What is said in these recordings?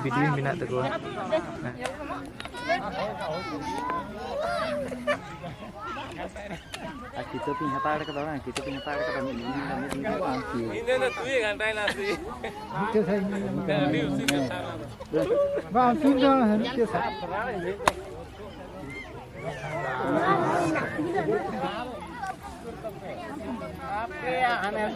Video minat tu gua. Kita punya tarik ke orang, kita punya tarik ke orang ini na tu ye gantai na tu. Kita saya ini. Bang, sudah kita saya. Apa ya aneh.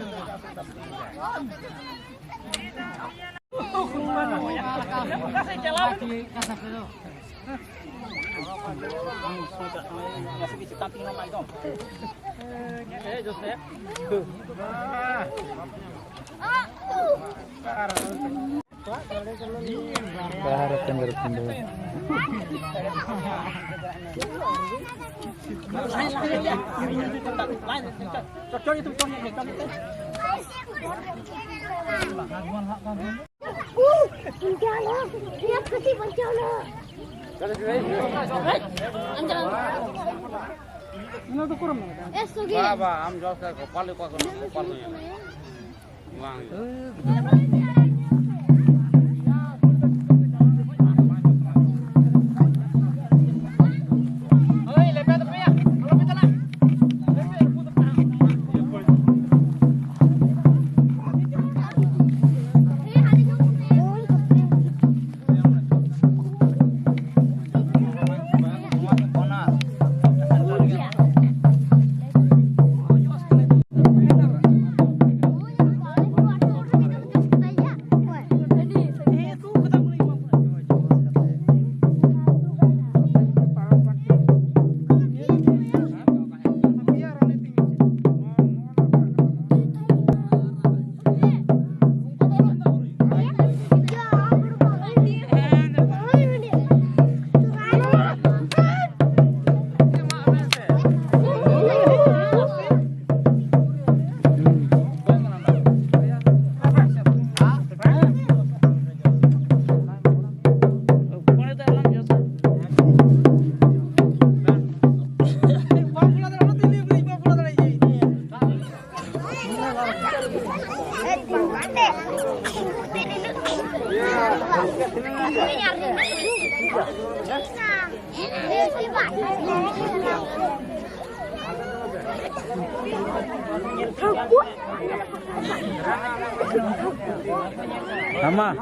Nama,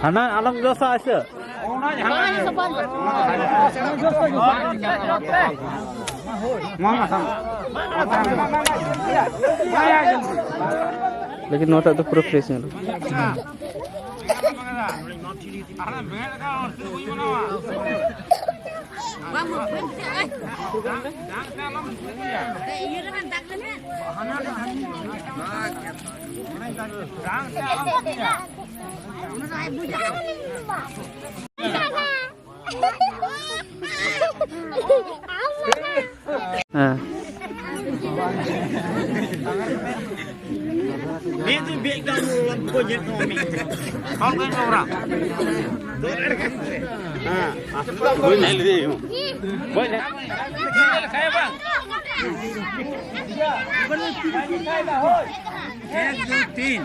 Hanan alam dosa aja. Lagi nota tu profesional. Itu biar kamu projek kami. Kau kan orang. Gue nel dia. Boleh. Kaya bang. Ek dua tin.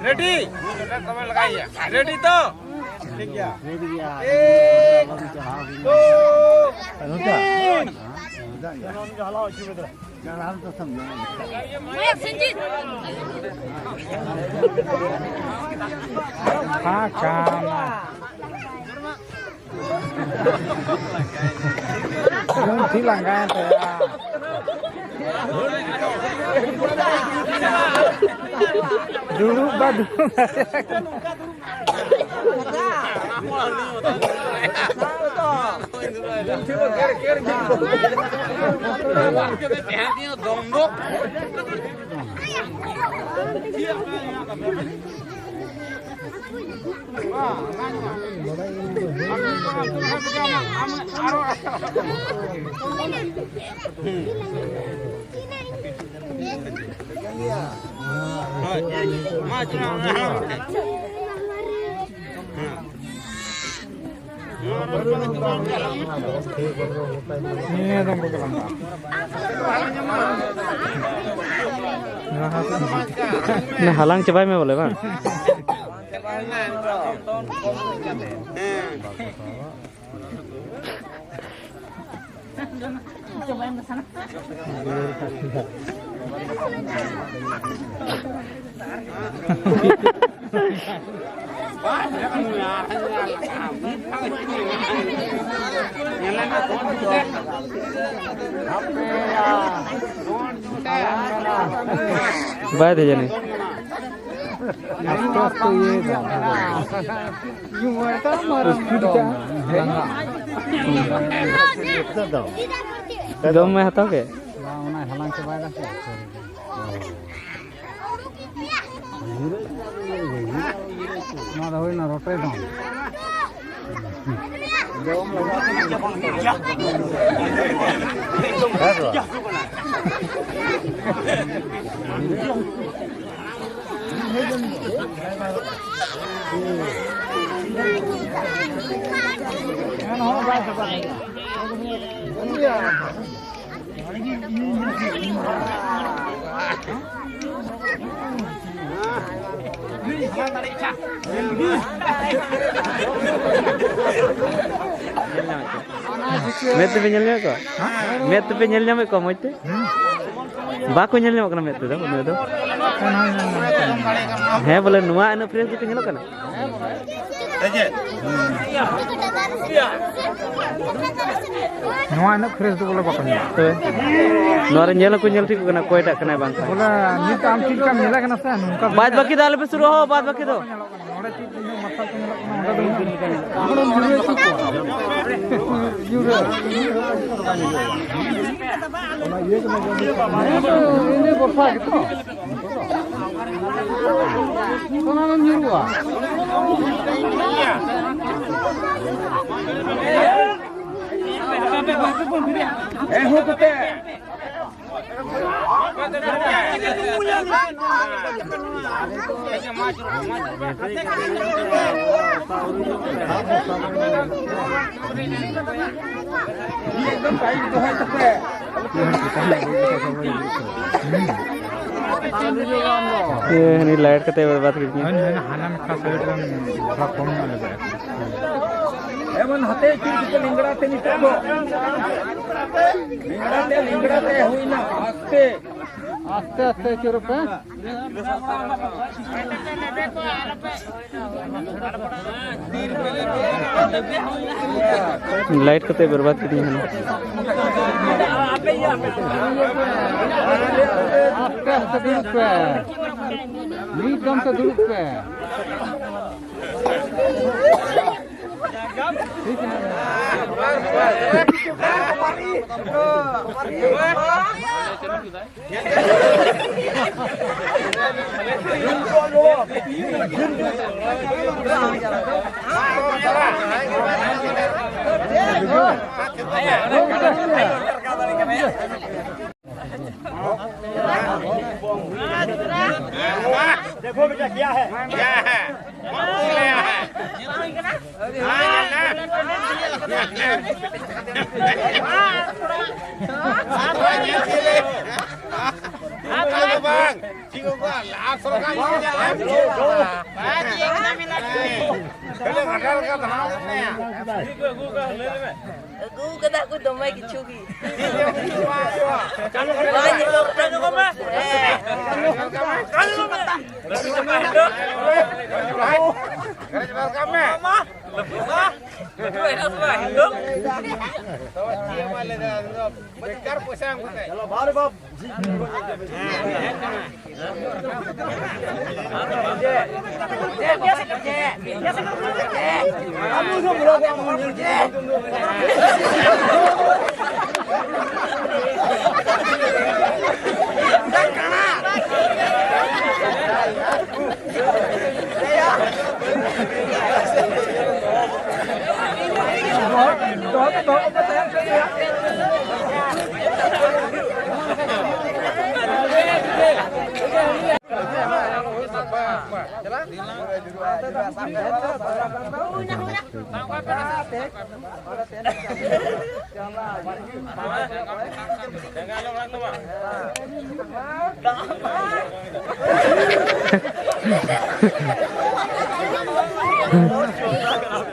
Ready? Kami लगाइए. Ready तो? Ready ya. Dulu badu. Nah halang coba me boleh bang. Cobain ke sana. Baik aja nih. Dom में हटाओ के? हलांग के बाद ना होई ना रोटे दो Met tu penyelnya kok? Met tu penyelnya me kok moite? Baku nyelnya kena met tu dah, benar tu? Heh, boleh nuah anu fresh tu penyelok kan? nuah anu fresh tu boleh baku nyelok. Nuah nyelok ku nyelok tu kena koi tak kena bang. बोला नी तो आमची का मिला का नसा नुका बाद बाकी दाल पे शुरू हो बाद बाकी तो ओडा चीज नु मसाला को मिला ना ओडा दो आपण जुरे ओना ये तो इने बरसा के तो कोना में जुरुआ ए हो कते ini light kata berbat gitu. हाना में खास रेट में थोड़ा कम ना लगे एवन हते चिर लिंगड़ा ते नितो लिंगड़ा ते हुई ना हस्ते আস্তে আস্তে চুরুপে लाइट कते बर्बाद कर दी है আস্তে আস্তে চুরুপে নিকম তো চুরুপে ঠিক देखो बेटा क्या है bang, cikgu gua langsung kan Aku kata aku domai kicugi. Banyak lo kata kau mah. चलो बाहर बाप Biasa kerja. Biasa kerja. kamu tuh berapa mau kerja Jangan